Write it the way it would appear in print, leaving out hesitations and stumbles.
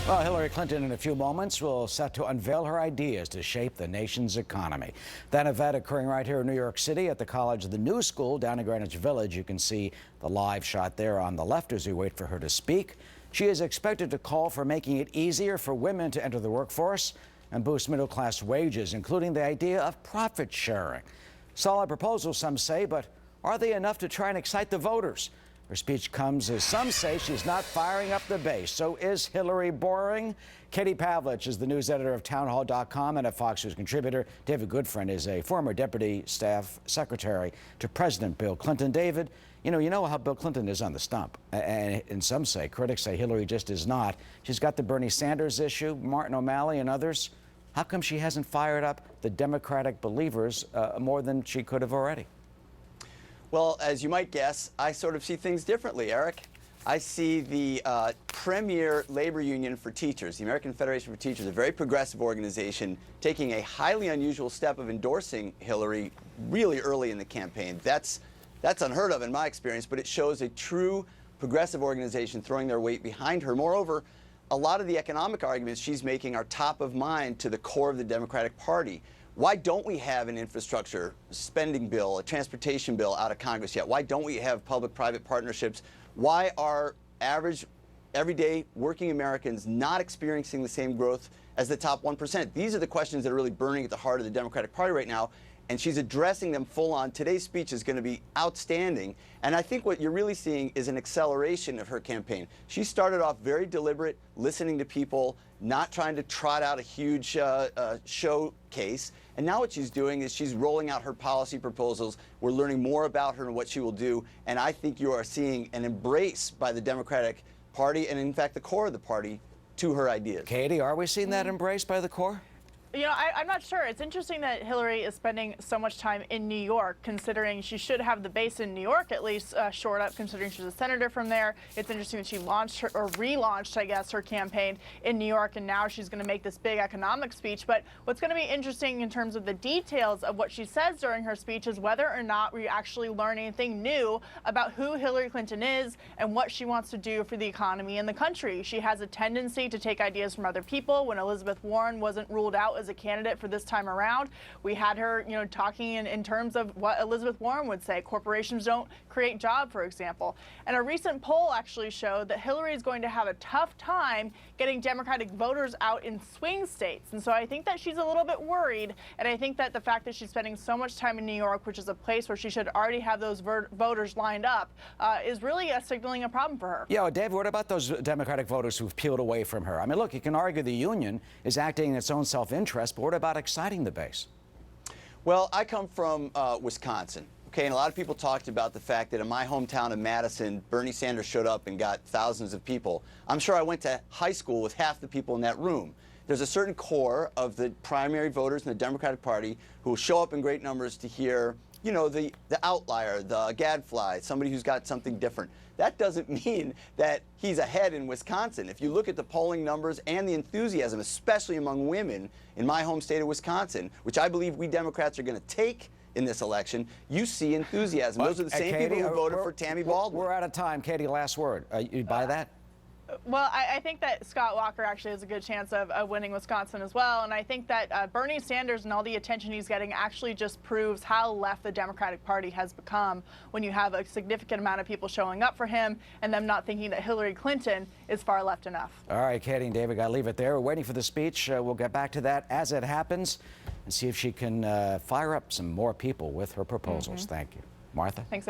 Well, Hillary Clinton in a few moments will set to unveil her ideas to shape the nation's economy. That event occurring right here in New York City at the College of the New School down in Greenwich Village. You can see the live shot there on the left as we wait for her to speak. She is expected to call for making it easier for women to enter the workforce and boost middle-class wages, including the idea of profit sharing. Solid proposals, some say, but are they enough to try and excite the voters? Her speech comes as some say she's not firing up the base. So is Hillary boring? Katie Pavlich is the news editor of townhall.com and a Fox News contributor. David Goodfriend is a former deputy staff secretary to President Bill Clinton. David, you know how Bill Clinton is on the stump. And some say, critics say Hillary just is not. She's got the Bernie Sanders issue, Martin O'Malley and others. How come she hasn't fired up the Democratic believers more than she could have already? Well, as you might guess, I sort of see things differently, Eric. I see the premier labor union for teachers, the American Federation for Teachers, a very progressive organization, taking a highly unusual step of endorsing Hillary really early in the campaign. That's unheard of in my experience, but it shows a true progressive organization throwing their weight behind her. Moreover, a lot of the economic arguments she's making are top of mind to the core of the Democratic Party. Why don't we have an infrastructure spending bill, a transportation bill out of Congress yet? Why don't we have public-private partnerships? Why are average, everyday working Americans not experiencing the same growth as the top 1%? These are the questions that are really burning at the heart of the Democratic Party right now, and she's addressing them full on. Today's speech is going to be outstanding, and I think what you're really seeing is an acceleration of her campaign. She started off very deliberate, listening to people, not trying to trot out a huge showcase. And now what she's doing is she's rolling out her policy proposals. We're learning more about her and what she will do. And I think you are seeing an embrace by the Democratic Party and, in fact, the core of the party to her ideas. Katie, are we seeing that embrace by the core? You know, I'm not sure. It's interesting that Hillary is spending so much time in New York, considering she should have the base in New York at least shored up, considering she's a senator from there. It's interesting that she launched her, or relaunched, I guess, her campaign in New York, and now she's going to make this big economic speech. But what's going to be interesting in terms of the details of what she says during her speech is whether or not we actually learn anything new about who Hillary Clinton is and what she wants to do for the economy and the country. She has a tendency to take ideas from other people. When Elizabeth Warren wasn't ruled out as a candidate for this time around, we had her, talking in terms of what Elizabeth Warren would say. Corporations don't create jobs, for example. And a recent poll actually showed that Hillary is going to have a tough time getting Democratic voters out in swing states. And so I think that she's a little bit worried. And I think that the fact that she's spending so much time in New York, which is a place where she should already have those voters lined up, is really signaling a problem for her. Yeah, Dave, what about those Democratic voters who've peeled away from her? I mean, look, you can argue the union is acting in its own self-interest, but what about exciting the base? Well, I come from Wisconsin. Okay, and a lot of people talked about the fact that in my hometown of Madison, Bernie Sanders showed up and got thousands of people. I'm sure I went to high school with half the people in that room. There's a certain core of the primary voters in the Democratic Party who will show up in great numbers to hear, the outlier, the gadfly, somebody who's got something different. That doesn't mean that he's ahead in Wisconsin. If you look at the polling numbers and the enthusiasm, especially among women in my home state of Wisconsin, which I believe we Democrats are going to take in this election, you see enthusiasm. Those are the same Katie, people who voted for Tammy Baldwin. We're out of time. Katie, last word. You buy that? Well, I think that Scott Walker actually has a good chance of winning Wisconsin as well. And I think that Bernie Sanders and all the attention he's getting actually just proves how left the Democratic Party has become when you have a significant amount of people showing up for him and them not thinking that Hillary Clinton is far left enough. All right, Katie and David, got to leave it there. We're waiting for the speech. We'll get back to that as it happens and see if she can fire up some more people with her proposals. Thank you. Martha? Thanks,